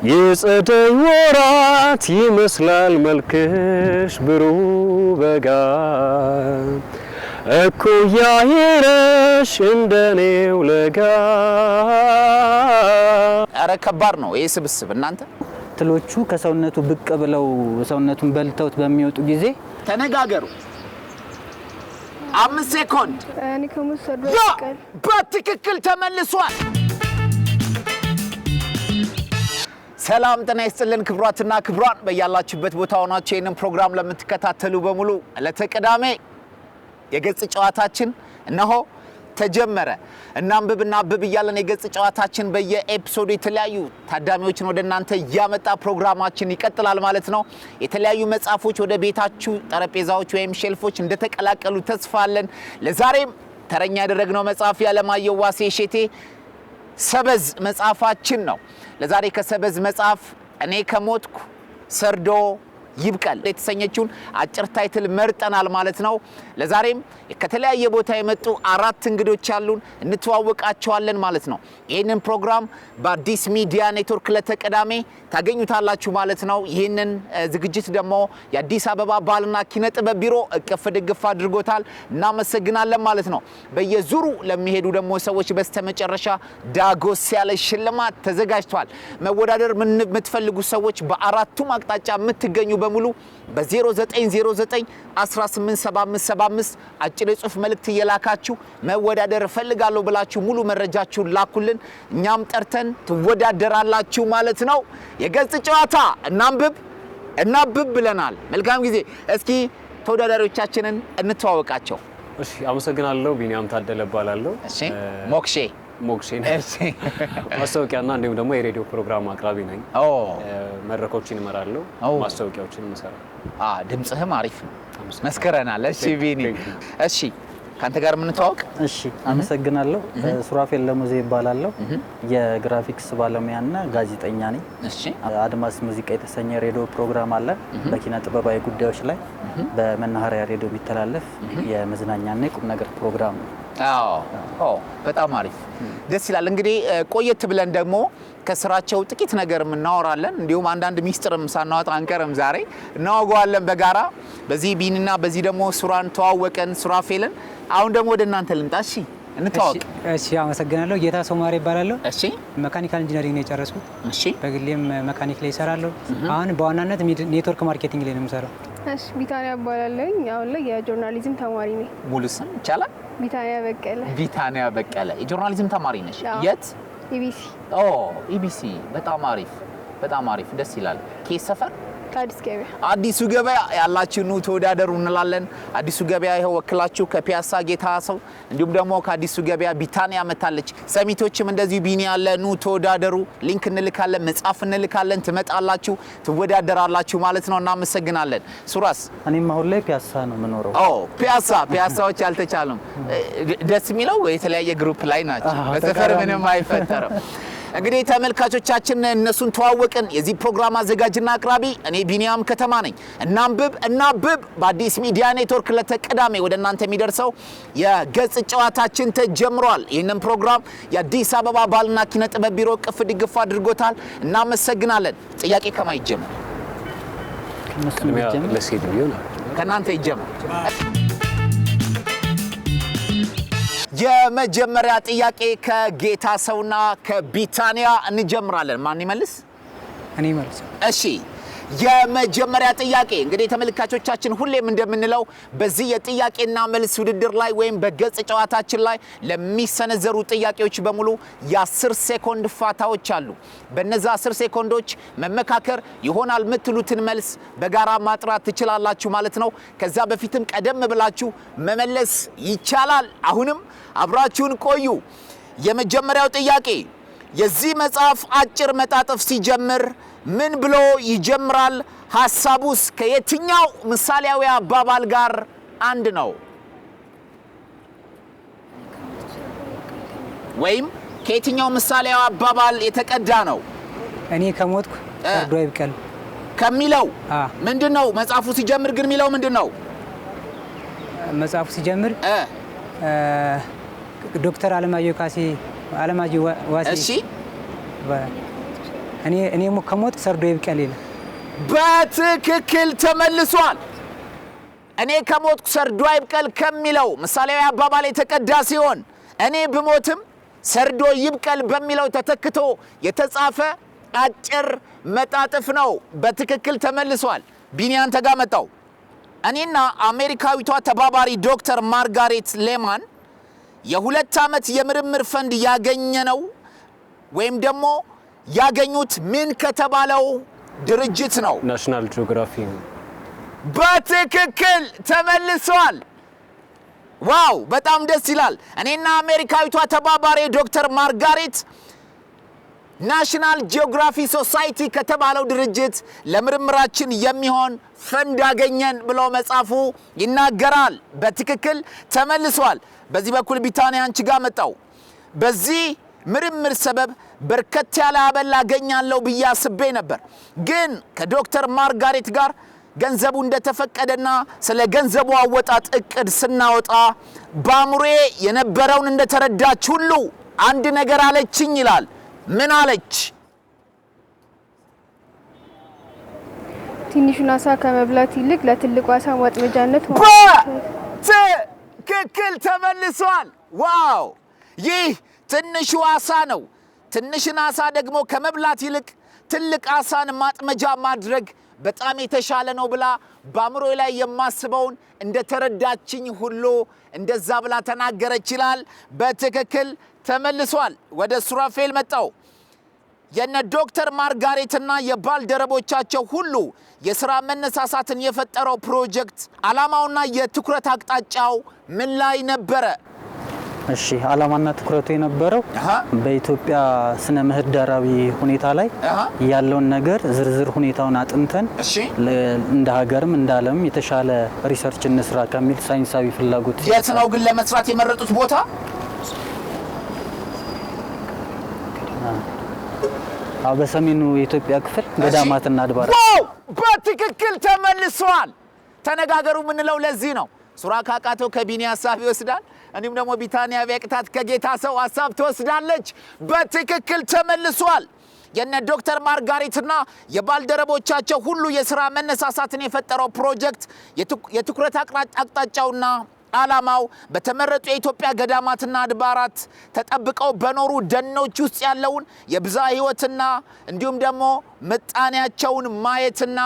የጸደይ ወራት ይመስላል መልክሽ ብሩህ በጋ እኩያዬ ነሽ እንደኔው ለጋ። ኧረ ከባድ ነው ይሄ ስብስብ እናንተ። ትሎቹ ከሰውነቱ ብቅ ብለው ሰውነቱን በልተውት በሚወጡ ጊዜ ተነጋገሩ። 5 ሴኮንድ እኔ ከመሰዱ ቀል በትክክል ተመልሷል። ሰላም ጤና ይስጥልን ክብራትና ክብራን በያላችሁበት ቦታ ሆናችሁ ይሄንን ፕሮግራም ለምትከታተሉ በሙሉ ለተቀዳሜ የገጽ ጨዋታችን እነሆ ተጀመረ። እናንብብና አብብ እያለን የገጽ ጨዋታችን በየኤፒሶዱ የተለያዩ ታዳሚዎችን ወደ እናንተ ያመጣ ፕሮግራማችን ይቀጥላል ማለት ነው። የተለያዩ መጽሐፎች ወደ ቤታችሁ ጠረጴዛዎች ወይም ሼልፎች እንደተቀላቀሉ ተስፋለን። ለዛሬም ተረኛ ያደረግነው መጽሐፍ ያለማየሁ ዋሴ እሸቴ ሰበዝ መጽሐፋችን ነው። ለዛሬ ከሰበዝ መጽሐፍ እኔ ከሞትኩ ሰርዶ ይብቀል የተሰኘችውን አጭር ታይትል መርጠናል ማለት ነው። ለዛሬም ከተለያየ ቦታ የመጡ 4 እንግዶች ያሉን እንተዋወቃቸዋለን ማለት ነው። ይሄንን ፕሮግራም በአዲስ ሚዲያ ኔትወርክ ለተቀዳሜ ታገኙታላችሁ ማለት ነው። ይሄንን ዝግጅት ደግሞ የአዲስ አበባ ባህልና ኪነ ጥበብ ቢሮ እቅፍ ድግፍ አድርጎታል። እናመሰግናለን ማለት ነው። በየዙሩ ለሚሄዱ ደግሞ ሰዎች በስተመጨረሻ ዳጎስ ያለ ሽልማት ተዘጋጅቷል። መወዳደር የምትፈልጉ ሰዎች በአራቱም አቅጣጫ የምትገኙ በሙሉ በ0909 187575 አጭር የጽሁፍ መልእክት እየላካችሁ መወዳደር ፈልጋለሁ ብላችሁ ሙሉ መረጃችሁን ላኩልን። እኛም ጠርተን ትወዳደራላችሁ ማለት ነው። የገጽ ጨዋታ እናንብብ ብለናል። መልካም ጊዜ። እስኪ ተወዳዳሪዎቻችንን እንተዋወቃቸው። እሺ፣ አመሰግናለሁ። ቢኒያም ታደለ እባላለሁ። እሺ፣ ሞክሼ እሺ፣ ማስታወቂያና እንዲሁም ደግሞ የሬዲዮ ፕሮግራም አቅራቢ ነኝ። መድረኮችን እመራለሁ፣ ማስታወቂያዎችን እሰራለሁ። ድምጽህም አሪፍ ነው፣ መስከረናል። እሺ ቢኒ፣ እሺ ካንተ ጋር ምን ተዋወቅ? እሺ፣ አመሰግናለሁ። ሱራፌል ለሙዜ ይባላለሁ። የግራፊክስ ባለሙያና ጋዜጠኛ ነኝ። እሺ፣ አድማስ ሙዚቃ የተሰኘ ሬዲዮ ፕሮግራም አለ በኪነ ጥበባዊ ጉዳዮች ላይ በመናኸሪያ ሬዲዮ የሚተላለፍ የመዝናኛና የቁም ነገር ፕሮግራም ነው። በጣም አሪፍ ደስ ይላል። እንግዲህ ቆየት ብለን ደግሞ ከስራቸው ጥቂት ነገር እናወራለን። እንዲሁም አንዳንድ ሚስጥርም ሳናወጣ አንቀርም። ዛሬ እናወጋዋለን በጋራ። በዚህ ቢኒና በዚህ ደግሞ ሱራን ተዋወቀን፣ ሱራፌልን። አሁን ደግሞ ወደ እናንተ ልምጣ። እሺ እንተዋወቅ። እሺ፣ አመሰግናለሁ። ጌታ ሶማሬ ይባላለሁ። እሺ፣ መካኒካል ኢንጂነሪንግ ነው የጨረስኩት። እሺ፣ በግሌም መካኒክ ላይ እሰራለሁ። አሁን በዋናነት ኔትወርክ ማርኬቲንግ ላይ ነው የምሰራው። እሺ፣ ቢታንያ እባላለሁ። አሁን ላይ የጆርናሊዝም ተማሪ ነኝ። ሙሉ ስም ይቻላል? ቢታንያ በቀለ። የጆርናሊዝም ተማሪ ነሽ? የት? ኢቢሲ። ኢቢሲ። በጣም አሪፍ ደስ ይላል። ኬስ ሰፈር? ከአዲስ ገበያ። አዲሱ ገበያ ያላችሁ ኑ ተወዳደሩ እንላለን። አዲሱ ገበያ ይሄው ወክላችሁ ከፒያሳ ጌታ ሰው እንዲሁም ደግሞ ከአዲሱ ገበያ ቢታንያ መታለች። ሰሚቶችም እንደዚሁ ቢኒ ያለ ኑ ተወዳደሩ። ሊንክ እንልካለን፣ መጽሐፍ እንልካለን፣ ትመጣላችሁ፣ ትወዳደራላችሁ ማለት ነው። እናመሰግናለን። ሱራስ? እኔም አሁን ላይ ፒያሳ ነው የምኖረው። ፒያሳዎች አልተቻሉም። ደስ የሚለው የተለያየ ግሩፕ ላይ ናቸው። በሰፈር ምንም አይፈጠርም። እንግዲህ ተመልካቾቻችን እነሱን ተዋወቅን። የዚህ ፕሮግራም አዘጋጅና አቅራቢ እኔ ቢኒያም ከተማ ነኝ። እናንብብ በአዲስ ሚዲያ ኔትወርክ ለተቀዳሜ ወደ እናንተ የሚደርሰው የገጽ ጨዋታችን ተጀምሯል። ይህንን ፕሮግራም የአዲስ አበባ ባህልና ኪነ ጥበብ ቢሮ እቅፍ ድግፍ አድርጎታል። እናመሰግናለን። ጥያቄ ከማን ይጀምር? ከእናንተ ይጀምር። የመጀመሪያ ጥያቄ ከጌታ ሰውና ከቢታንያ እንጀምራለን። ማን ይመልስ? እኔ መልስ። እሺ፣ የመጀመሪያ ጥያቄ እንግዲህ ተመልካቾቻችን ሁሌም እንደምንለው በዚህ የጥያቄና መልስ ውድድር ላይ ወይም በገጽ ጨዋታችን ላይ ለሚሰነዘሩ ጥያቄዎች በሙሉ የ10 ሴኮንድ ፋታዎች አሉ። በእነዛ 10 ሴኮንዶች መመካከር ይሆናል የምትሉትን መልስ በጋራ ማጥራት ትችላላችሁ ማለት ነው። ከዛ በፊትም ቀደም ብላችሁ መመለስ ይቻላል። አሁንም አብራችሁን ቆዩ። የመጀመሪያው ጥያቄ የዚህ መጽሐፍ አጭር መጣጥፍ ሲጀምር ምን ብሎ ይጀምራል? ሐሳቡስ ከየትኛው ምሳሌያዊ አባባል ጋር አንድ ነው? ወይም ከየትኛው ምሳሌያዊ አባባል የተቀዳ ነው? እኔ ከሞትኩ ሰርዶ ይብቀል ከሚለው ምንድነው? መጽሐፉ ሲጀምር ግን የሚለው ምንድነው? መጽሐፉ ሲጀምር ዶክተር አለማየሁ ዋሴ። እሺ፣ እኔ ከሞት ሰርዶ ይብቀል ይላል። በትክክል ተመልሷል። እኔ ከሞት ሰርዶ ይብቀል ከሚለው ምሳሌያዊ አባባል የተቀዳ ሲሆን እኔ ብሞትም ሰርዶ ይብቀል በሚለው ተተክቶ የተጻፈ አጭር መጣጥፍ ነው። በትክክል ተመልሷል። ቢኒያን ተጋመጣው እኔና አሜሪካዊቷ ተባባሪ ዶክተር ማርጋሬት ሌማን የ2 ዓመት የምርምር ፈንድ ያገኘነው ወይም ደግሞ ያገኙት ምን ከተባለው ድርጅት ነው? ናሽናል ጂኦግራፊ። በትክክል ተመልሷል። ዋው በጣም ደስ ይላል። እኔና አሜሪካዊቷ ተባባሪ ዶክተር ማርጋሬት ናሽናል ጂኦግራፊ ሶሳይቲ ከተባለው ድርጅት ለምርምራችን የሚሆን ፈንድ አገኘን ብሎ መጻፉ ይናገራል። በትክክል ተመልሷል። በዚህ በኩል ቢታንያ አንቺ ጋር መጣው በዚህ ምርምር ሰበብ በርከት ያለ አበል አገኛለሁ ብዬ አስቤ ነበር። ግን ከዶክተር ማርጋሬት ጋር ገንዘቡ እንደተፈቀደና ስለ ገንዘቡ አወጣጥ እቅድ ስናወጣ ባምሮዬ የነበረውን እንደተረዳች ሁሉ አንድ ነገር አለችኝ ይላል። ምን አለች? ትንሹን አሳ ከመብላት ይልቅ ለትልቁ አሳ ማጥመጃነት ትክክል ተመልሷል። ዋው ይህ ትንሹ አሳ ነው። ትንሽን አሳ ደግሞ ከመብላት ይልቅ ትልቅ አሳን ማጥመጃ ማድረግ በጣም የተሻለ ነው ብላ ባምሮዬ ላይ የማስበውን እንደተረዳችኝ ሁሉ እንደዛ ብላ ተናገረች ይላል። በትክክል ተመልሷል። ወደ ሱራፌል መጣው የነ ዶክተር ማርጋሬትና የባልደረቦቻቸው ሁሉ የሥራ መነሳሳትን የፈጠረው ፕሮጀክት ዓላማውና የትኩረት አቅጣጫው ምን ላይ ነበረ? እሺ ዓላማና ትኩረቱ የነበረው በኢትዮጵያ ስነ ምህዳራዊ ሁኔታ ላይ ያለውን ነገር ዝርዝር ሁኔታውን አጥንተን እንደ ሀገርም እንደ ዓለም የተሻለ ሪሰርች እንስራ ከሚል ሳይንሳዊ ፍላጎት። የት ነው ግን ለመስራት የመረጡት ቦታ? በሰሜኑ የኢትዮጵያ ክፍል ገዳማትና አድባራት። በትክክል ተመልሷል። ተነጋገሩ ምንለው ለዚህ ነው። ሱራ ካቃተው ከቢኒ ሐሳብ ይወስዳል። እኔም ደግሞ ቢታንያ ቢያቅታት ከጌታ ሰው ሐሳብ ትወስዳለች። በትክክል ተመልሷል። የነ ዶክተር ማርጋሬትና የባልደረቦቻቸው ሁሉ የሥራ መነሳሳትን የፈጠረው ፕሮጀክት የትኩረት አቅጣጫውና ዓላማው በተመረጡ የኢትዮጵያ ገዳማትና አድባራት ተጠብቀው በኖሩ ደኖች ውስጥ ያለውን የብዝሃ ሕይወትና እንዲሁም ደግሞ ምጣኔያቸውን ማየትና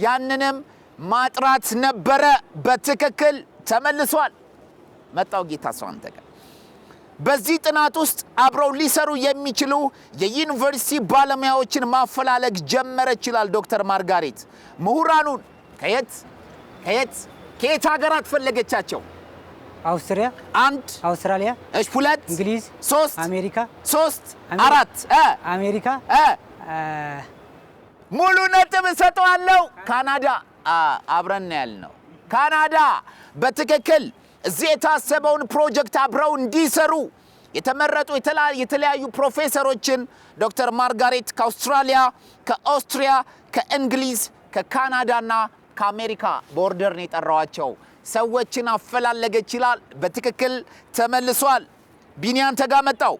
ያንንም ማጥራት ነበረ። በትክክል ተመልሷል። መጣው ጌታ ሰው አንተ ጋር በዚህ ጥናት ውስጥ አብረው ሊሰሩ የሚችሉ የዩኒቨርሲቲ ባለሙያዎችን ማፈላለግ ጀመረች ይላል ዶክተር ማርጋሬት። ምሁራኑን ከየት ሀገራት ፈለገቻቸው? አውስትሪያ፣ 1 አውስትራሊያ፣ 2 እንግሊዝ፣ 3 አሜሪካ፣ 3 4 አሜሪካ፣ ሙሉ ነጥብ እሰጠዋለሁ። ካናዳ አብረን ያልነው ካናዳ በትክክል እዚህ የታሰበውን ፕሮጀክት አብረው እንዲሰሩ የተመረጡ የተለያዩ ፕሮፌሰሮችን ዶክተር ማርጋሬት ከአውስትራሊያ፣ ከኦስትሪያ፣ ከእንግሊዝ፣ ከካናዳና ከአሜሪካ ቦርደር ነው የጠራዋቸው ሰዎችን አፈላለገች ይላል። በትክክል ተመልሷል። ቢኒያን ተጋመጣው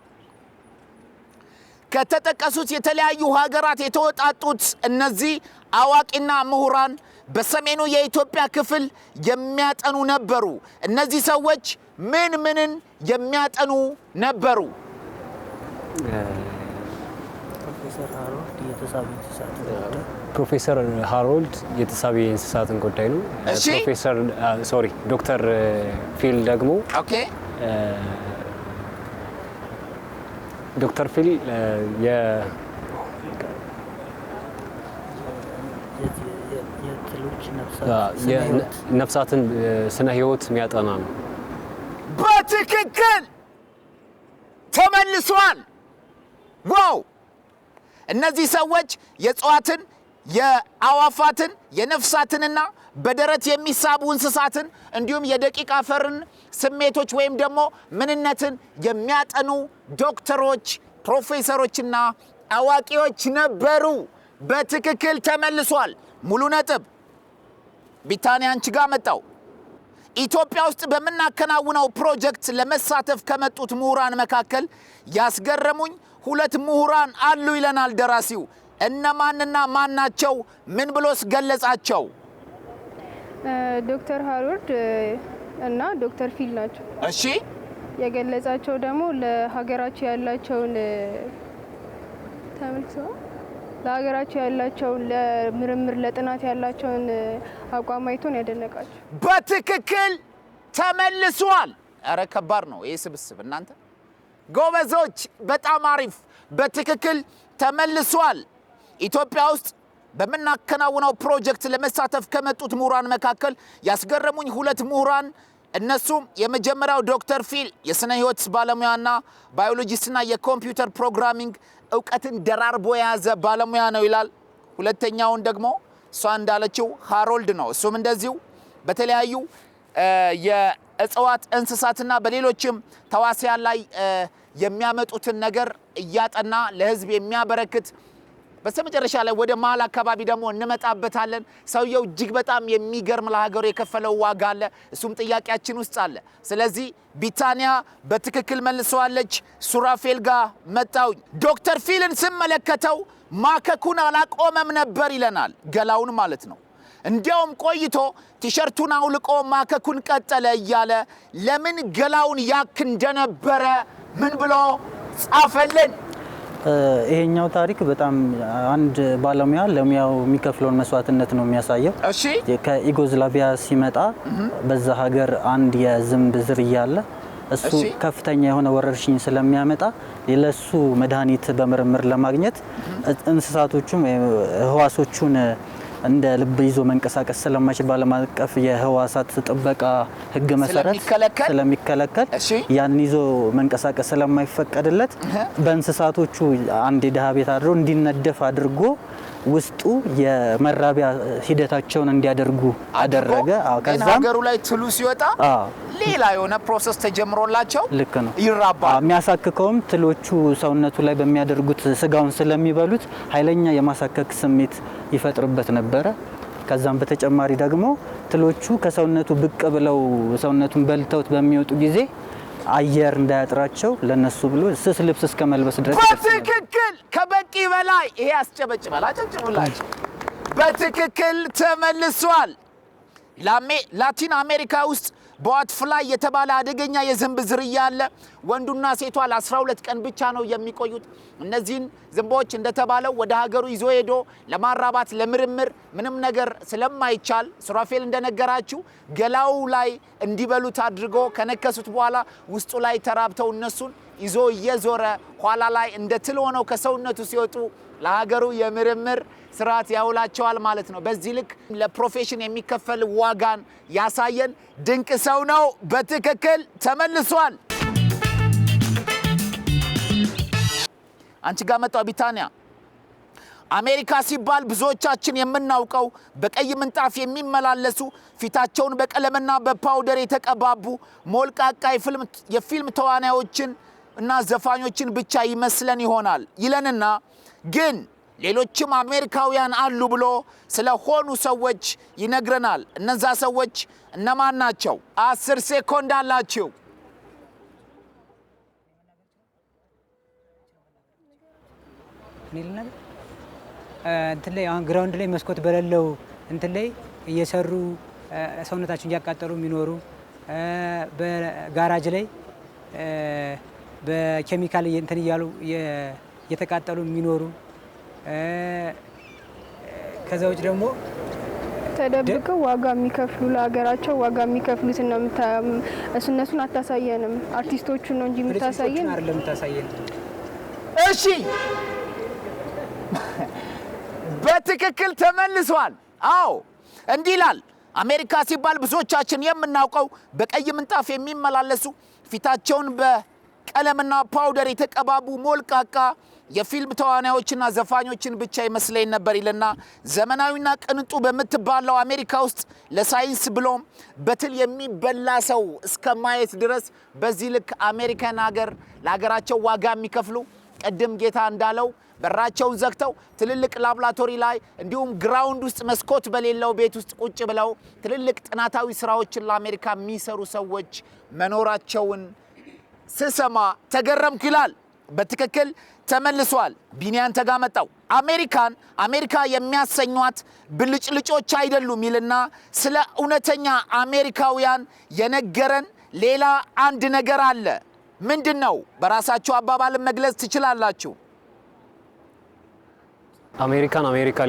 ከተጠቀሱት የተለያዩ ሀገራት የተወጣጡት እነዚህ አዋቂና ምሁራን በሰሜኑ የኢትዮጵያ ክፍል የሚያጠኑ ነበሩ። እነዚህ ሰዎች ምንን የሚያጠኑ ነበሩ? ፕሮፌሰር ሃሮልድ የተሳቢ እንስሳትን ጉዳይ ነው። ዶክተር ፊል ደግሞ ዶክተር ፊል ነፍሳትን ስነ ህይወት የሚያጠና ነው። በትክክል ተመልሷል። ዋው! እነዚህ ሰዎች የእጽዋትን፣ የአዋፋትን፣ የነፍሳትንና በደረት የሚሳቡ እንስሳትን እንዲሁም የደቂቅ አፈርን ስሜቶች ወይም ደግሞ ምንነትን የሚያጠኑ ዶክተሮች፣ ፕሮፌሰሮችና አዋቂዎች ነበሩ። በትክክል ተመልሷል። ሙሉ ነጥብ። ቢታንያ አንቺ ጋር መጣው። ኢትዮጵያ ውስጥ በመናከናውነው ፕሮጀክት ለመሳተፍ ከመጡት ምሁራን መካከል ያስገረሙኝ 2 ምሁራን አሉ ይለናል ደራሲው። እነማንና ማን ናቸው? ምን ብሎስ ገለጻቸው? ዶክተር ሃሮልድ እና ዶክተር ፊል ናቸው። እሺ የገለጻቸው ደግሞ ለሀገራቸው ያላቸውን ተመልሰው ለሀገራቸው ያላቸውን ለምርምር ለጥናት ያላቸውን አቋም አይቶን ያደነቃቸው። በትክክል ተመልሷል። አረ ከባድ ነው ይሄ ስብስብ እናንተ ጎበዞች፣ በጣም አሪፍ። በትክክል ተመልሷል። ኢትዮጵያ ውስጥ በመናከናውነው ፕሮጀክት ለመሳተፍ ከመጡት ምሁራን መካከል ያስገረሙኝ ሁለት ምሁራን እነሱም የመጀመሪያው ዶክተር ፊል የስነ ህይወት ባለሙያና ባዮሎጂስትና የኮምፒውተር ፕሮግራሚንግ ዕውቀትን ደራርቦ የያዘ ባለሙያ ነው ይላል። ሁለተኛውን ደግሞ እሷ እንዳለችው ሃሮልድ ነው። እሱም እንደዚሁ በተለያዩ የእጽዋት እንስሳትና በሌሎችም ተዋሲያን ላይ የሚያመጡትን ነገር እያጠና ለህዝብ የሚያበረክት በስተመጨረሻ ላይ ወደ መሃል አካባቢ ደግሞ እንመጣበታለን። ሰውየው እጅግ በጣም የሚገርም ለሀገሩ የከፈለው ዋጋ አለ። እሱም ጥያቄያችን ውስጥ አለ። ስለዚህ ቢታንያ በትክክል መልሰዋለች። ሱራፌል ጋር መጣው። ዶክተር ፊልን ስመለከተው ማከኩን አላቆመም ነበር ይለናል። ገላውን ማለት ነው። እንዲያውም ቆይቶ ቲሸርቱን አውልቆ ማከኩን ቀጠለ እያለ ለምን ገላውን ያክ እንደነበረ ምን ብሎ ጻፈልን? ይሄኛው ታሪክ በጣም አንድ ባለሙያ ለሙያው የሚከፍለውን መስዋዕትነት ነው የሚያሳየው። እሺ ከዩጎዝላቪያ ሲመጣ በዛ ሀገር አንድ የዝንብ ዝርያ አለ። እሱ ከፍተኛ የሆነ ወረርሽኝ ስለሚያመጣ ለሱ መድኃኒት በምርምር ለማግኘት እንስሳቶቹም ህዋሶቹን እንደ ልብ ይዞ መንቀሳቀስ ስለማይችል ባለም አቀፍ የህዋሳት ጥበቃ ህግ መሰረት ስለሚከለከል ያን ይዞ መንቀሳቀስ ስለማይፈቀድለት በእንስሳቶቹ አንድ የደሃ ቤት አድሮ እንዲነደፍ አድርጎ ውስጡ የመራቢያ ሂደታቸውን እንዲያደርጉ አደረገ። ከዛም ሀገሩ ላይ ትሉ ሲወጣ ሌላ የሆነ ፕሮሰስ ተጀምሮላቸው ልክ ነው ይራባል። የሚያሳክከውም ትሎቹ ሰውነቱ ላይ በሚያደርጉት ስጋውን ስለሚበሉት ኃይለኛ የማሳከክ ስሜት ይፈጥርበት ነበረ። ከዛም በተጨማሪ ደግሞ ትሎቹ ከሰውነቱ ብቅ ብለው ሰውነቱን በልተውት በሚወጡ ጊዜ አየር እንዳያጥራቸው ለነሱ ብሎ ስስ ልብስ እስከ መልበስ ድረስ በትክክል ከበቂ በላይ ይሄ አስጨበጭባል። አጨብጭቡላችሁ። በትክክል ተመልሷል። ላቲን አሜሪካ ውስጥ ቦትፍላይ የተባለ አደገኛ የዝንብ ዝርያ አለ። ወንዱና ሴቷ ለ12 ቀን ብቻ ነው የሚቆዩት። እነዚህን ዝንቦች እንደተባለው ወደ ሀገሩ ይዞ ሄዶ ለማራባት ለምርምር ምንም ነገር ስለማይቻል ሱራፌል እንደነገራችሁ ገላው ላይ እንዲበሉት አድርጎ ከነከሱት በኋላ ውስጡ ላይ ተራብተው እነሱን ይዞ እየዞረ ኋላ ላይ እንደ ትል ሆነው ከሰውነቱ ሲወጡ ለሀገሩ የምርምር ስርዓት ያውላቸዋል ማለት ነው። በዚህ ልክ ለፕሮፌሽን የሚከፈል ዋጋን ያሳየን ድንቅ ሰው ነው። በትክክል ተመልሷል። አንቺ ጋር መጣው ቢታንያ። አሜሪካ ሲባል ብዙዎቻችን የምናውቀው በቀይ ምንጣፍ የሚመላለሱ ፊታቸውን በቀለምና በፓውደር የተቀባቡ ሞልቃቃ የፊልም ተዋናዮችን እና ዘፋኞችን ብቻ ይመስለን ይሆናል ይለንና ግን ሌሎችም አሜሪካውያን አሉ ብሎ ስለሆኑ ሰዎች ይነግረናል። እነዛ ሰዎች እነማን ናቸው? 10 ሴኮንድ አላችሁ። እንትን ላይ አሁን ግራውንድ ላይ መስኮት በሌለው እንትን ላይ እየሰሩ ሰውነታቸውን እያቃጠሉ የሚኖሩ በጋራጅ ላይ በኬሚካል እንትን እያሉ እየተቃጠሉ የሚኖሩ ከዛ ውጭ ደግሞ ተደብቀው ዋጋ የሚከፍሉ ለሀገራቸው ዋጋ የሚከፍሉት ነው። እነሱን አታሳየንም። አርቲስቶቹን ነው እንጂ የምታሳየን አይደለም የምታሳየን። እሺ በትክክል ተመልሷል። አዎ እንዲህ ይላል። አሜሪካ ሲባል ብዙዎቻችን የምናውቀው በቀይ ምንጣፍ የሚመላለሱ ፊታቸውን በቀለምና ፓውደር የተቀባቡ ሞልቃቃ የፊልም ተዋናዮችና ዘፋኞችን ብቻ ይመስለኝ ነበር ይልና ዘመናዊና ቅንጡ በምትባለው አሜሪካ ውስጥ ለሳይንስ ብሎም በትል የሚበላ ሰው እስከ ማየት ድረስ በዚህ ልክ አሜሪካን ሀገር ለሀገራቸው ዋጋ የሚከፍሉ ቀደም ጌታ እንዳለው በራቸውን ዘግተው ትልልቅ ላብራቶሪ ላይ እንዲሁም ግራውንድ ውስጥ መስኮት በሌለው ቤት ውስጥ ቁጭ ብለው ትልልቅ ጥናታዊ ስራዎችን ለአሜሪካ የሚሰሩ ሰዎች መኖራቸውን ስሰማ ተገረምኩ ይላል። በትክክል ተመልሷል። ቢኒያን ተጋመጣው አሜሪካ የሚያሰኙት ብልጭልጮች አይደሉም ይልና ስለ እውነተኛ አሜሪካውያን የነገረን ሌላ አንድ ነገር አለ። ምንድነው? በራሳችሁ አባባል መግለጽ ትችላላችሁ። አሜሪካ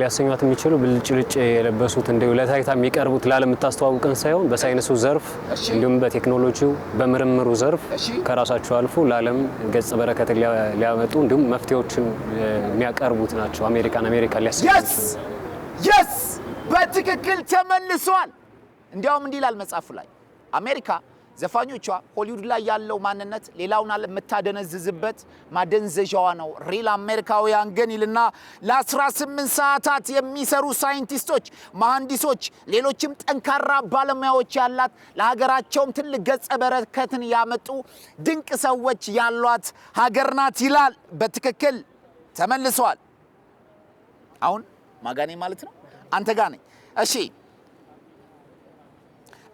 ሊያሰኙት የሚችሉ ብልጭልጭ የለበሱት እንደ ለታይታ የሚቀርቡት ለዓለም የምታስተዋውቀን ሳይሆን በሳይንሱ ዘርፍ እንዲሁም በቴክኖሎጂው በምርምሩ ዘርፍ ከራሳቸው አልፎ ለዓለም ገጽ በረከት ሊያመጡ እንዲሁም መፍትሄዎችን የሚያቀርቡት ናቸው። አሜሪካ ሊያሰኙት yes በትክክል ተመልሷል። እንዲያውም እንዲህ ይላል መጽሐፉ ላይ አሜሪካ ዘፋኞቿ ሆሊውድ ላይ ያለው ማንነት ሌላውን ዓለም የምታደነዝዝበት ማደንዘዣዋ ነው። ሪል አሜሪካውያን ግን ይልና ለ18 ሰዓታት የሚሰሩ ሳይንቲስቶች፣ መሐንዲሶች፣ ሌሎችም ጠንካራ ባለሙያዎች ያላት ለሀገራቸውም ትልቅ ገጸ በረከትን ያመጡ ድንቅ ሰዎች ያሏት ሀገር ናት ይላል። በትክክል ተመልሷል። አሁን ማጋኔ ማለት ነው አንተ ጋር ነኝ። እሺ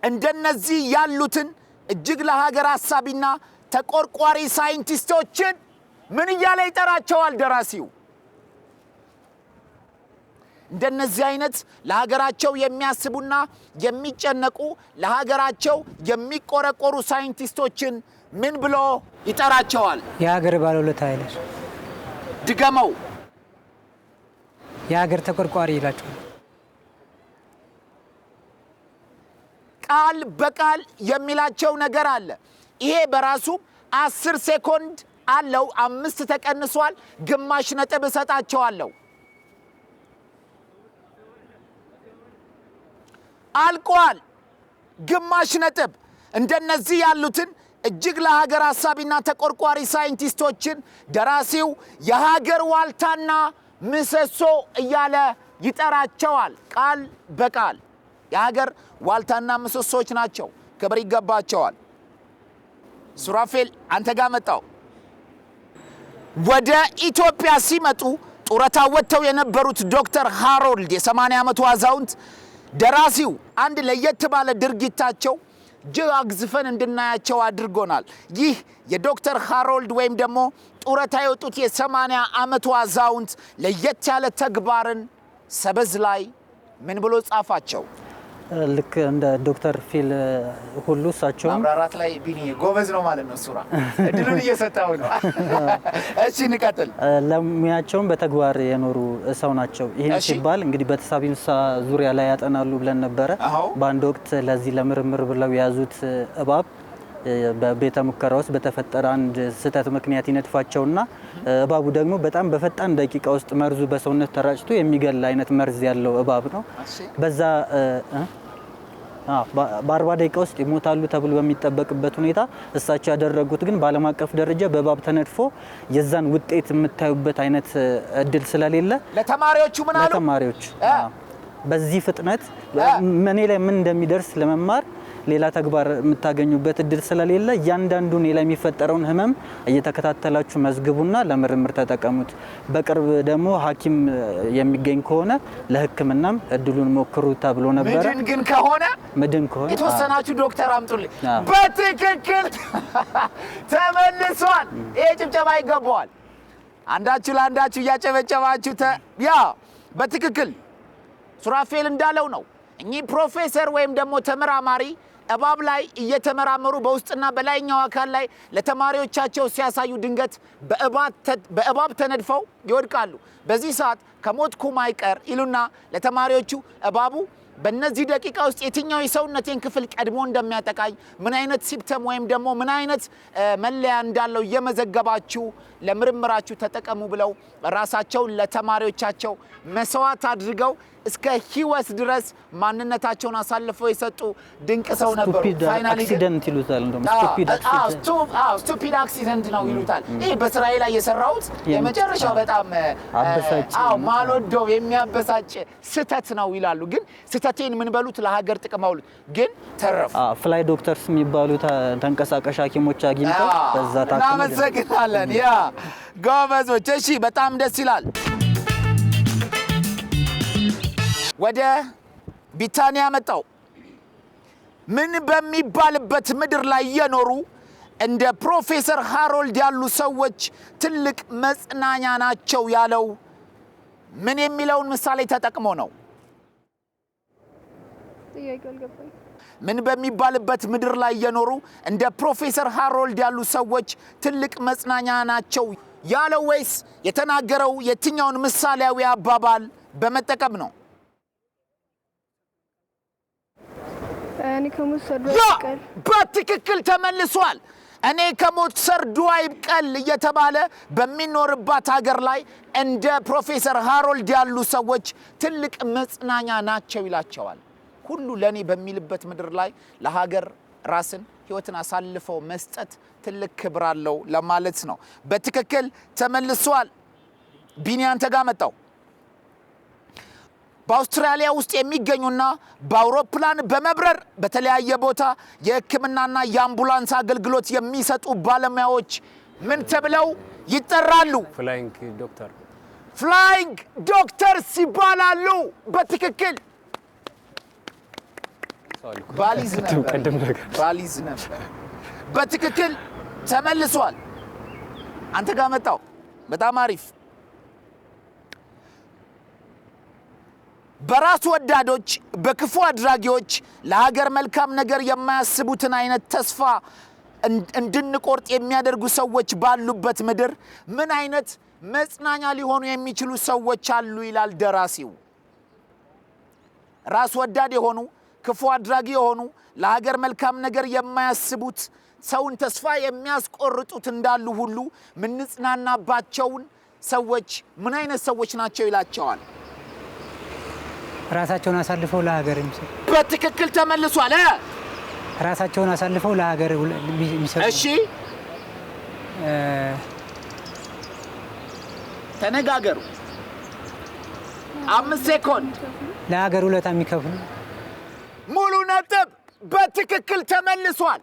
እንደነዚህ ያሉትን እጅግ ለሀገር አሳቢና ተቆርቋሪ ሳይንቲስቶችን ምን እያለ ይጠራቸዋል ደራሲው? እንደነዚህ አይነት ለሀገራቸው የሚያስቡና የሚጨነቁ ለሀገራቸው የሚቆረቆሩ ሳይንቲስቶችን ምን ብሎ ይጠራቸዋል? የሀገር ባለውለታ ኃይሎች። ድገመው። የሀገር ተቆርቋሪ ይላቸዋል። ቃል በቃል የሚላቸው ነገር አለ። ይሄ በራሱ 10 ሴኮንድ አለው። 5 ተቀንሷል። ግማሽ ነጥብ እሰጣቸዋለሁ። አልቋል። ግማሽ ነጥብ። እንደነዚህ ያሉትን እጅግ ለሀገር አሳቢና ተቆርቋሪ ሳይንቲስቶችን ደራሲው የሀገር ዋልታና ምሰሶ እያለ ይጠራቸዋል። ቃል በቃል የሀገር ዋልታና ምሰሶች ናቸው። ክብር ይገባቸዋል። ሱራፌል አንተ ጋር መጣው። ወደ ኢትዮጵያ ሲመጡ ጡረታ ወጥተው የነበሩት ዶክተር ሃሮልድ የ80 ዓመቱ አዛውንት ደራሲው አንድ ለየት ባለ ድርጊታቸው እጅግ አግዝፈን እንድናያቸው አድርጎናል። ይህ የዶክተር ሃሮልድ ወይም ደግሞ ጡረታ የወጡት የ80 ዓመቱ አዛውንት ለየት ያለ ተግባርን ሰበዝ ላይ ምን ብሎ ጻፋቸው? ልክ እንደ ዶክተር ፊል ሁሉ እሳቸው ማብራራት ላይ ቢኒ ጎበዝ ነው ማለት ነው። ሱራ እድሉን እየሰጠው ነው። እሺ እንቀጥል። ለሙያቸውም በተግባር የኖሩ ሰው ናቸው። ይሄን ሲባል እንግዲህ በተሳቢ እንስሳ ዙሪያ ላይ ያጠናሉ ብለን ነበረ። በአንድ ወቅት ለዚህ ለምርምር ብለው የያዙት እባብ በቤተ ሙከራ ውስጥ በተፈጠረ አንድ ስህተት ምክንያት ይነድፋቸውና እባቡ ደግሞ በጣም በፈጣን ደቂቃ ውስጥ መርዙ በሰውነት ተራጭቶ የሚገል አይነት መርዝ ያለው እባብ ነው። በዛ በ40 ደቂቃ ውስጥ ይሞታሉ ተብሎ በሚጠበቅበት ሁኔታ እሳቸው ያደረጉት ግን በዓለም አቀፍ ደረጃ በእባብ ተነድፎ የዛን ውጤት የምታዩበት አይነት እድል ስለሌለ ለተማሪዎቹ ምን አሉ? ለተማሪዎች በዚህ ፍጥነት ምን ላይ ምን እንደሚደርስ ለመማር ሌላ ተግባር የምታገኙበት እድል ስለሌለ እያንዳንዱ ኔ ላይ የሚፈጠረውን ህመም እየተከታተላችሁ መዝግቡና ለምርምር ተጠቀሙት። በቅርብ ደግሞ ሐኪም የሚገኝ ከሆነ ለህክምናም እድሉን ሞክሩ ተብሎ ነበር። ምድን ከሆነ የተወሰናችሁ ዶክተር አምጡልኝ። በትክክል ተመልሷል። ይሄ ጭብጨባ ይገባዋል። አንዳችሁ ለአንዳችሁ እያጨበጨባችሁ ያ በትክክል ሱራፌል እንዳለው ነው። እኚህ ፕሮፌሰር ወይም ደግሞ ተመራማሪ እባብ ላይ እየተመራመሩ በውስጥና በላይኛው አካል ላይ ለተማሪዎቻቸው ሲያሳዩ ድንገት በእባብ ተነድፈው ይወድቃሉ። በዚህ ሰዓት ከሞትኩም አይቀር ይሉና ለተማሪዎቹ እባቡ በእነዚህ ደቂቃ ውስጥ የትኛው የሰውነቴን ክፍል ቀድሞ እንደሚያጠቃኝ ምን አይነት ሲምፕተም ወይም ደግሞ ምን አይነት መለያ እንዳለው እየመዘገባችሁ ለምርምራችሁ ተጠቀሙ ብለው ራሳቸውን ለተማሪዎቻቸው መስዋዕት አድርገው እስከ ህይወት ድረስ ማንነታቸውን አሳልፈው የሰጡ ድንቅ ሰው ነበሩ። ፋይናሊ አክሲደንት ይሉታል። እንደውም ስቱፒድ አክሲደንት ነው ይሉታል። ይሄ በእስራኤል ላይ የሰራውት የመጨረሻው በጣም ማልወደው የሚያበሳጭ ስህተት ነው ይላሉ። ግን ስህተቴን ምን በሉት ለሀገር ጥቅም አውሉት። ግን ተረፉ። ፍላይ ዶክተርስ የሚባሉ ተንቀሳቃሽ ሐኪሞች አግኝተው በዛ ታከሙ። እናመሰግናለን። ያ ጎበዞች። እሺ በጣም ደስ ይላል። ወደ ቢታንያ መጣው። ምን በሚባልበት ምድር ላይ የኖሩ እንደ ፕሮፌሰር ሃሮልድ ያሉ ሰዎች ትልቅ መጽናኛ ናቸው ያለው ምን የሚለውን ምሳሌ ተጠቅሞ ነው? ምን በሚባልበት ምድር ላይ የኖሩ እንደ ፕሮፌሰር ሃሮልድ ያሉ ሰዎች ትልቅ መጽናኛ ናቸው ያለው ወይስ የተናገረው የትኛውን ምሳሌያዊ አባባል በመጠቀም ነው? እኔ ከሞት ሰርዶ አይብቀል በትክክል ተመልሷል። እኔ ከሞት ሰርዶ አይብቀል እየተባለ በሚኖርባት ሀገር ላይ እንደ ፕሮፌሰር ሃሮልድ ያሉ ሰዎች ትልቅ መጽናኛ ናቸው ይላቸዋል። ሁሉ ለኔ በሚልበት ምድር ላይ ለሀገር ራስን ህይወትን አሳልፈው መስጠት ትልቅ ክብር አለው ለማለት ነው። በትክክል ተመልሷል። ቢኒያን ተጋመጣው በአውስትራሊያ ውስጥ የሚገኙና በአውሮፕላን በመብረር በተለያየ ቦታ የህክምናና የአምቡላንስ አገልግሎት የሚሰጡ ባለሙያዎች ምን ተብለው ይጠራሉ? ፍላይንግ ዶክተርስ ይባላሉ። በትክክል ባሊዝ ነበር። በትክክል ተመልሷል። አንተ ጋር መጣው። በጣም አሪፍ። በራስ ወዳዶች በክፉ አድራጊዎች ለሀገር መልካም ነገር የማያስቡትን አይነት ተስፋ እንድንቆርጥ የሚያደርጉ ሰዎች ባሉበት ምድር ምን አይነት መጽናኛ ሊሆኑ የሚችሉ ሰዎች አሉ ይላል ደራሲው። ራስ ወዳድ የሆኑ ክፉ አድራጊ የሆኑ ለሀገር መልካም ነገር የማያስቡት ሰውን ተስፋ የሚያስቆርጡት እንዳሉ ሁሉ ምንጽናናባቸውን ሰዎች ምን አይነት ሰዎች ናቸው ይላቸዋል? ራሳቸውን አሳልፈው ለሀገር የሚሰጡ። በትክክል ተመልሷል። ራሳቸውን አሳልፈው ለሀገር የሚሰጡ። እሺ ተነጋገሩ። 5 ሴኮንድ። ለሀገር ውለታ የሚከፍሉ። ሙሉ ነጥብ። በትክክል ተመልሷል።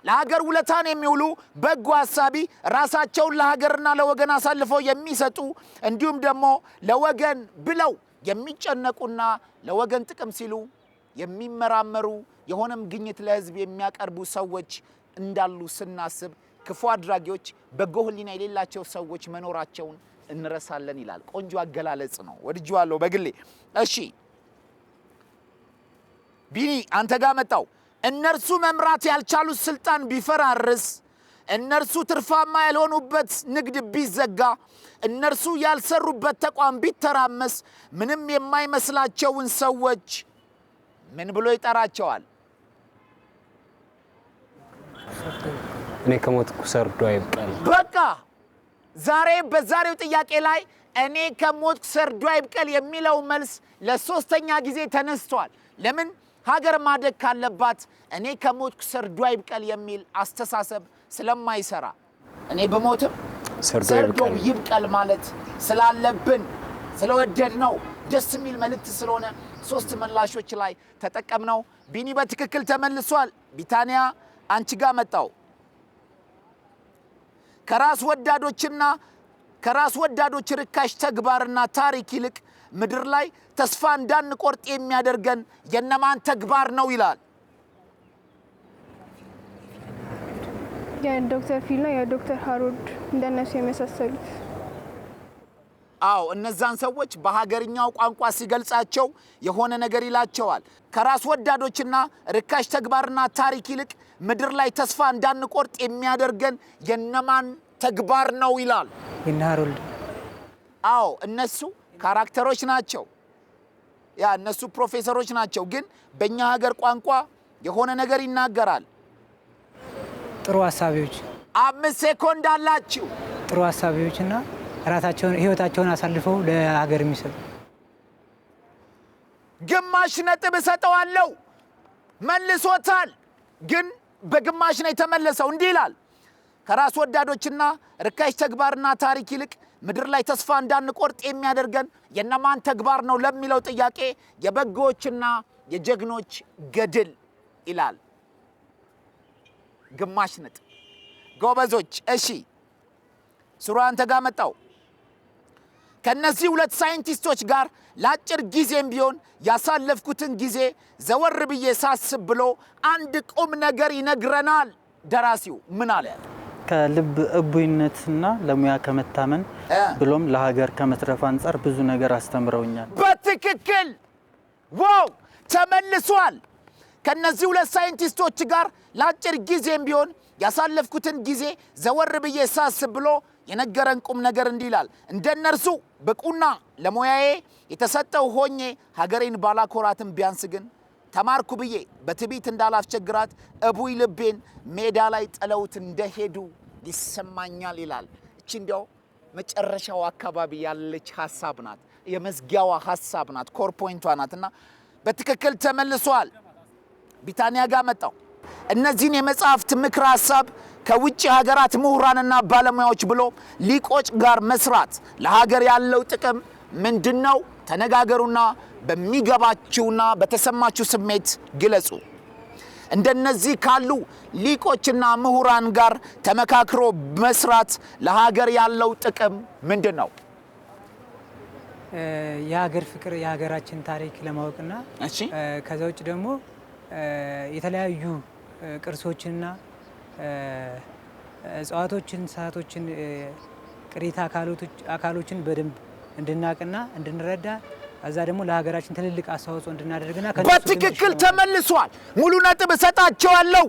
ለሀገር ውለታን የሚውሉ በጎ ሐሳቢ ራሳቸውን ለሀገርና ለወገን አሳልፈው የሚሰጡ እንዲሁም ደግሞ ለወገን ብለው የሚጨነቁና ለወገን ጥቅም ሲሉ የሚመራመሩ የሆነም ግኝት ለህዝብ የሚያቀርቡ ሰዎች እንዳሉ ስናስብ ክፉ አድራጊዎች በጎ ህሊና የሌላቸው ሰዎች መኖራቸውን እንረሳለን ይላል። ቆንጆ አገላለጽ ነው። ወድጄዋለሁ በግሌ። እሺ ቢኒ አንተ ጋር መጣው። እነርሱ መምራት ያልቻሉት ስልጣን ቢፈራርስ፣ እነርሱ ትርፋማ ያልሆኑበት ንግድ ቢዘጋ፣ እነርሱ ያልሰሩበት ተቋም ቢተራመስ ምንም የማይመስላቸውን ሰዎች ምን ብሎ ይጠራቸዋል? እኔ ከሞትኩ ሰርዶ አይብቀል። በቃ ዛሬ በዛሬው ጥያቄ ላይ እኔ ከሞትኩ ሰርዶ አይብቀል የሚለው መልስ ለሶስተኛ ጊዜ ተነስቷል። ለምን? ሀገር ማደግ ካለባት እኔ ከሞትኩ ሰርዶ አይብቀል የሚል አስተሳሰብ ስለማይሰራ እኔ በሞትም ሰርዶ ይብቀል ማለት ስላለብን ስለወደድነው ደስ የሚል መልእክት ስለሆነ ሶስት ምላሾች ላይ ተጠቀምነው። ቢኒ በትክክል ተመልሷል። ቢታንያ አንቺ ጋር መጣው። ከራስ ወዳዶች ርካሽ ተግባርና ታሪክ ይልቅ ምድር ላይ ተስፋ እንዳንቆርጥ የሚያደርገን የነማን ተግባር ነው ይላል? የዶክተር ፊልና የዶክተር ሃሮልድ እንደነሱ የመሳሰሉት። አዎ እነዛን ሰዎች በሀገርኛው ቋንቋ ሲገልጻቸው የሆነ ነገር ይላቸዋል። ከራስ ወዳዶችና ርካሽ ተግባርና ታሪክ ይልቅ ምድር ላይ ተስፋ እንዳንቆርጥ የሚያደርገን የነማን ተግባር ነው ይላል? የነ ሃሮልድ። አዎ እነሱ ካራክተሮች ናቸው። እነሱ ፕሮፌሰሮች ናቸው። ግን በእኛ ሀገር ቋንቋ የሆነ ነገር ይናገራል። ጥሩ ሐሳቢዎች። 5 ሴኮንድ አላችሁ። ጥሩ ሐሳቢዎችና ራሳቸውን ህይወታቸውን አሳልፈው ለሀገር የሚሰጡ። ግማሽ ነጥብ እሰጠዋለሁ። መልሶታል፣ ግን በግማሽ ነው የተመለሰው። እንዲህ ይላል፣ ከራስ ወዳዶችና ርካሽ ተግባርና ታሪክ ይልቅ ምድር ላይ ተስፋ እንዳንቆርጥ የሚያደርገን የነማን ተግባር ነው ለሚለው ጥያቄ የበጎዎችና የጀግኖች ገድል ይላል። ግማሽ ነጥብ ጎበዞች። እሺ ሱራ አንተ ጋር መጣው። ከነዚህ ሁለት ሳይንቲስቶች ጋር ለአጭር ጊዜም ቢሆን ያሳለፍኩትን ጊዜ ዘወር ብዬ ሳስብ ብሎ አንድ ቁም ነገር ይነግረናል። ደራሲው ምን አለ? ከልብ እቡይነትና ለሙያ ከመታመን ብሎም ለሀገር ከመትረፍ አንፃር ብዙ ነገር አስተምረውኛል። በትክክል ዋው! ተመልሷል። ከነዚህ ሁለት ሳይንቲስቶች ጋር ለአጭር ጊዜም ቢሆን ያሳለፍኩትን ጊዜ ዘወር ብዬ ሳስብ ብሎ የነገረን ቁም ነገር እንዲህ ይላል። እንደነርሱ ብቁና ለሙያዬ የተሰጠው ሆኜ ሀገሬን ባላኮራትም ቢያንስ ግን ተማርኩ ብዬ በትዕቢት እንዳላስቸግራት እቡይ ልቤን ሜዳ ላይ ጥለውት እንደሄዱ ይሰማኛል ይላል። እቺ እንዲያው መጨረሻው አካባቢ ያለች ሐሳብ ናት፣ የመዝጊያዋ ሐሳብ ናት፣ ኮር ፖይንቷ ናትና በትክክል ተመልሷል። ቢታንያ ጋር መጣው። እነዚህን የመጽሐፍት ምክር ሐሳብ ከውጭ ሀገራት ምሁራንና ባለሙያዎች ብሎ ሊቆች ጋር መስራት ለሀገር ያለው ጥቅም ምንድነው? ተነጋገሩና በሚገባችሁና በተሰማችሁ ስሜት ግለጹ። እንደነዚህ ካሉ ሊቆችና ምሁራን ጋር ተመካክሮ መስራት ለሀገር ያለው ጥቅም ምንድነው? የሀገር ፍቅር፣ የሀገራችን ታሪክ ለማወቅና ከዛ ውጭ ደግሞ የተለያዩ ቅርሶችንና እጽዋቶችን፣ እንስሳቶችን፣ ቅሪተ አካሎችን በደንብ እንድናቅና እንድንረዳ እዛ ደግሞ ለሀገራችን ትልልቅ አስተዋጽኦ እንድናደርግና በትክክል ተመልሷል። ሙሉ ነጥብ እሰጣቸዋለሁ።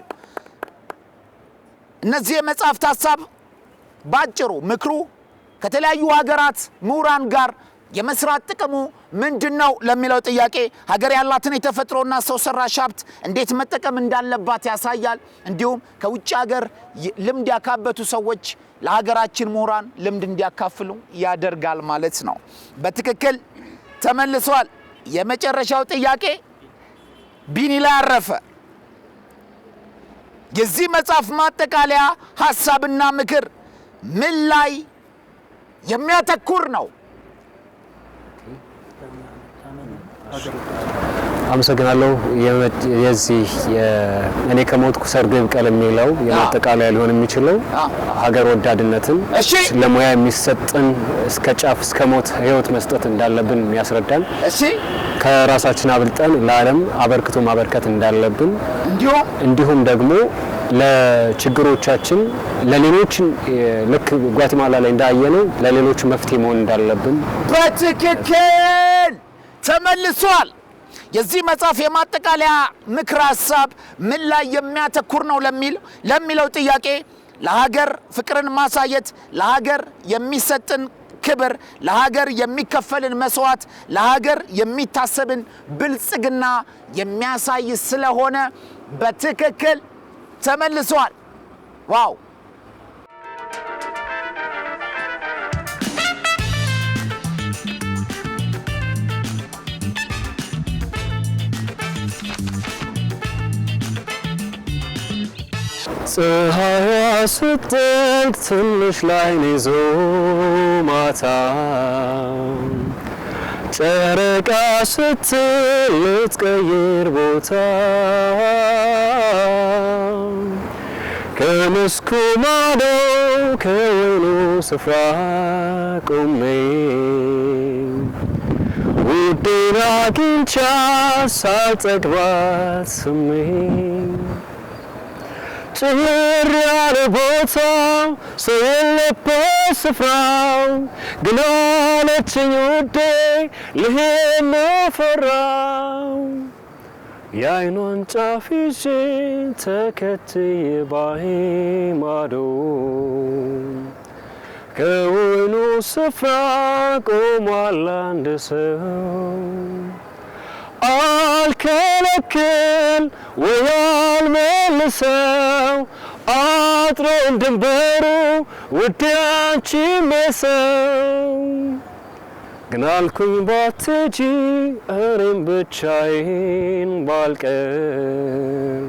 እነዚህ የመጽሐፍት ሐሳብ ባጭሩ ምክሩ ከተለያዩ ሀገራት ምሁራን ጋር የመስራት ጥቅሙ ምንድነው ለሚለው ጥያቄ ሀገር ያላትን የተፈጥሮና ሰው ሰራሽ ሀብት እንዴት መጠቀም እንዳለባት ያሳያል። እንዲሁም ከውጭ ሀገር ልምድ ያካበቱ ሰዎች ለሀገራችን ምሁራን ልምድ እንዲያካፍሉ ያደርጋል ማለት ነው። በትክክል ተመልሷል። የመጨረሻው ጥያቄ ቢኒ ላይ አረፈ። የዚህ መጽሐፍ ማጠቃለያ ሐሳብና ምክር ምን ላይ የሚያተኩር ነው? አመሰግናለሁ። የዚህ እኔ ከሞትኩ ሰርግ ይብቀል የሚለው የማጠቃለያ ሊሆን የሚችለው ሀገር ወዳድነትን ለሙያ የሚሰጥን እስከ ጫፍ እስከ ሞት ህይወት መስጠት እንዳለብን የሚያስረዳን፣ ከራሳችን አብልጠን ለዓለም አበርክቶ ማበርከት እንዳለብን፣ እንዲሁም ደግሞ ለችግሮቻችን ለሌሎች ልክ ጓቲማላ ላይ እንዳየነው ለሌሎች መፍትሄ መሆን እንዳለብን በትክክል ተመልሷል። የዚህ መጽሐፍ የማጠቃለያ ምክር ሐሳብ ምን ላይ የሚያተኩር ነው ለሚለው ጥያቄ ለሀገር ፍቅርን ማሳየት፣ ለሀገር የሚሰጥን ክብር፣ ለሀገር የሚከፈልን መስዋዕት፣ ለሀገር የሚታሰብን ብልጽግና የሚያሳይ ስለሆነ በትክክል ተመልሷል። ዋው! ፀሐይዋ ስትጠልቅ ትንሽ ላይን ይዞ ማታ ጨረቃ ስትል ልትቀይር ቦታ ከመስኩ ማዶ ከወይኑ ስፍራ ቆሜ ውዴን አግኝቻት ሳልጠግባት ስሜ ጭር ያለ ቦታው ሰው የለበት ስፍራው ግን አለችኝ ውዴ ልሄድ ነው ፈራው የዓይኗን ጫፍ ይዤ ተከትዬ ባሕር ማዶ ከወይኑ ስፍራ ቆሟል አንድ ሰው አልከለክል ወይ አልመልሰው አጥሮን ድንበሩ ውዴ አንቺ መሰው ግን አልኩኝ ባትሄጂ እኔም ብቻዬን ባልቀር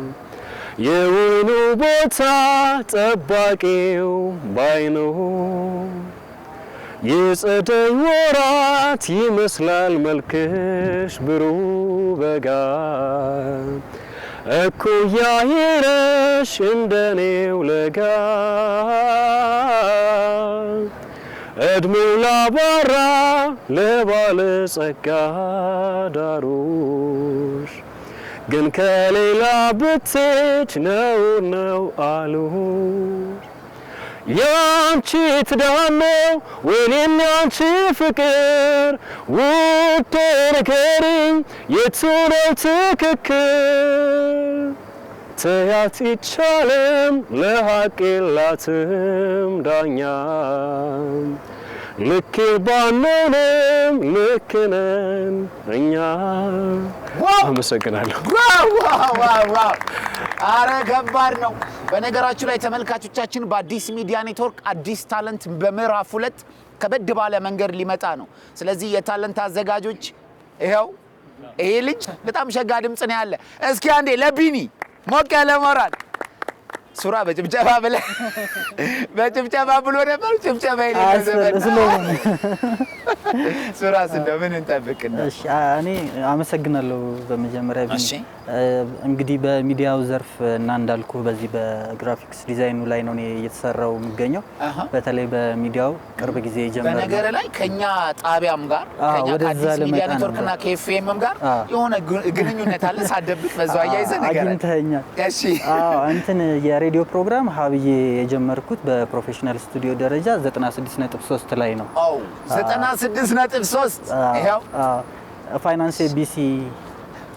የወይኑ ቦታ ጠባቂው ባይኖር የጸደይ ወራት ይመስላል መልክሽ ብሩህ በጋ እኩያ ይረሽ እንደኔው ለጋ እድሜው ላባራ ለባለ ጸጋ ዳሮሽ ግን ከሌላ ብትች ነው አሉ ያንቺ ትዳር ነው ወይኔም ያንቺ ፍቅር ውዴ ንገሪኝ የቱ ነው ትክክል ተያት ይቻለም ለሐቅ የላትም ዳኛ ልክ ባንሆንም ልክ ነን እኛ አመሰግናለሁ ዋው አረ ከባድ ነው በነገራችሁ ላይ ተመልካቾቻችን በአዲስ ሚዲያ ኔትወርክ አዲስ ታለንት በምዕራፍ 2 ከበድ ባለ መንገድ ሊመጣ ነው ስለዚህ የታለንት አዘጋጆች ይሄው ይሄ ልጅ በጣም ሸጋ ድምጽ ነው ያለ እስኪ አንዴ ለቢኒ ሞቅ ያለ ሞራል ሱራ በጭብጨባ ብሎ ነበር ጭብጨባ ይለዘበ ሱራ እንደምን እንጠብቅና እሺ እኔ አመሰግናለሁ በመጀመሪያ ቢኒ እንግዲህ በሚዲያው ዘርፍ እና እንዳልኩ በዚህ በግራፊክስ ዲዛይኑ ላይ ነው እየተሰራው የሚገኘው በተለይ በሚዲያው ቅርብ ጊዜ ጀመረ በነገር ላይ ከኛ ጣቢያም ጋር ከኛ አዲስ ሚዲያ ኔትወርክና ከኤፍኤምም ጋር የሆነ ግንኙነት አለ ሳደብቅ በዛው አያይዘ ነገር አግኝተኛል እሺ እንትን የሬዲዮ ፕሮግራም ሀብዬ የጀመርኩት በፕሮፌሽናል ስቱዲዮ ደረጃ 96.3 ላይ ነው 96.3 ይሄው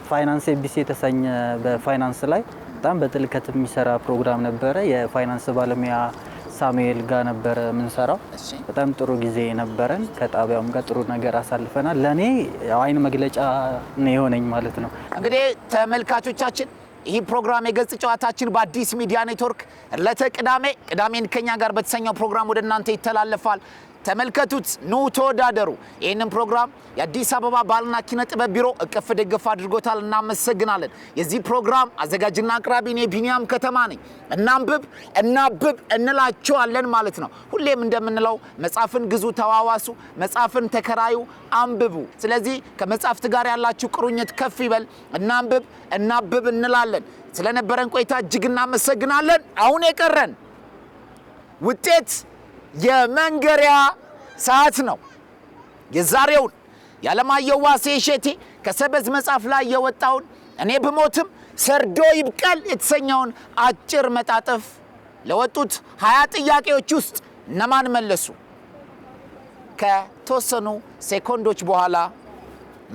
ፋይናንስ ኤቢሲ የተሰኘ በፋይናንስ ላይ በጣም በጥልቀት የሚሰራ ፕሮግራም ነበረ የፋይናንስ ባለሙያ ሳሙኤል ጋር ነበረ ምንሰራው በጣም ጥሩ ጊዜ ነበረን ከጣቢያውም ጋር ጥሩ ነገር አሳልፈናል ለኔ አይን መግለጫ ነው የሆነኝ ማለት ነው እንግዲህ ተመልካቾቻችን ይህ ፕሮግራም የገጽ ጨዋታችን በአዲስ ሚዲያ ኔትወርክ ቅዳሜን ከኛ ጋር በተሰኘው ፕሮግራም ወደ እናንተ ይተላለፋል ተመልከቱት ኑ ተወዳደሩ ይሄንን ፕሮግራም የአዲስ አበባ ባህልና ኪነ ጥበብ ቢሮ እቅፍ ደግፍ አድርጎታል እናመሰግናለን የዚህ ፕሮግራም አዘጋጅና አቅራቢ እኔ ቢኒያም ከተማ ነኝ እናንብብ እንላችኋለን ማለት ነው ሁሌም እንደምንለው መጻፍን ግዙ ተዋዋሱ መጻፍን ተከራዩ አንብቡ ስለዚህ ከመጻፍት ጋር ያላችሁ ቁርኝት ከፍ ይበል እናንብብ እንላለን ስለነበረን ቆይታ እጅግ እናመሰግናለን አሁን የቀረን ውጤት የመንገሪያ ሰዓት ነው የዛሬውን ያለማየሁ ዋሴ እሸቴ ከሰበዝ መጽሐፍ ላይ የወጣውን እኔ ብሞትም ሰርዶ ይብቀል የተሰኘውን አጭር መጣጥፍ ለወጡት 20 ጥያቄዎች ውስጥ እነማን መለሱ ከተወሰኑ ሴኮንዶች በኋላ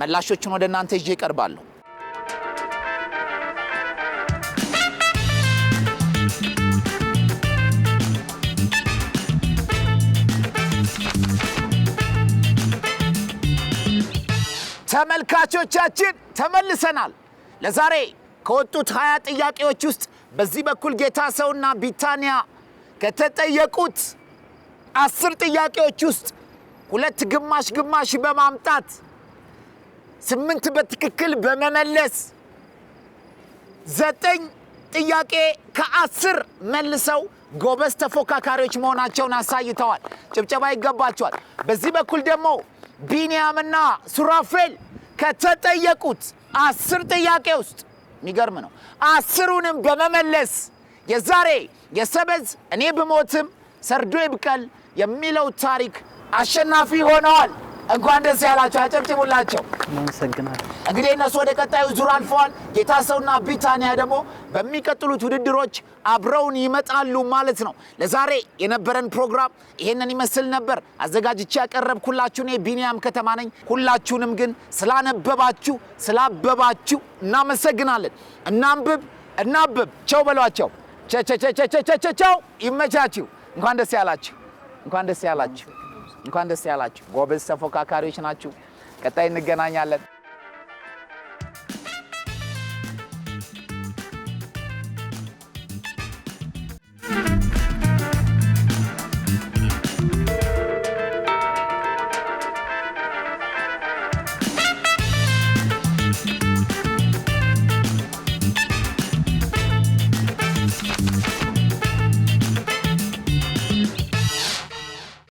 መላሾቹን ወደ እናንተ ይዤ እቀርባለሁ ተመልካቾቻችን ተመልሰናል ለዛሬ ከወጡት 20 ጥያቄዎች ውስጥ በዚህ በኩል ጌታሰውና ቢታንያ ከተጠየቁት 10 ጥያቄዎች ውስጥ 2 ግማሽ በማምጣት 8 በትክክል በመመለስ 9 ጥያቄ ከ10 መልሰው ጎበዝ ተፎካካሪዎች መሆናቸውን አሳይተዋል ጭብጨባ ይገባቸዋል በዚህ በኩል ደግሞ ቢኒያምና ሱራፌል ከተጠየቁት 10 ጥያቄ ውስጥ የሚገርም ነው 10ሩንም በመመለስ የዛሬ የሰበዝ እኔ ብሞትም ሰርዶ ይብቀል የሚለው ታሪክ አሸናፊ ሆነዋል እንኳን ደስ ያላችሁ አጨብጭቡላቸው አመሰግናለሁ እንግዲህ እነሱ ወደ ቀጣዩ ዙር አልፈዋል ጌታሰውና ቢታንያ ደግሞ በሚቀጥሉት ውድድሮች አብረውን ይመጣሉ ማለት ነው ለዛሬ የነበረን ፕሮግራም ይሄንን ይመስል ነበር አዘጋጅቼ ያቀረብኩላችሁ እኔ ቢኒያም ከተማ ነኝ ሁላችሁንም ግን ስላነበባችሁ ስላበባችሁ እናመሰግናለን እናንብብ ቻው በሏቸው ቻው ይመቻችሁ እንኳን ደስ ያላችሁ ጎበዝ ተፎካካሪዎች ናችሁ ቀጣይ እንገናኛለን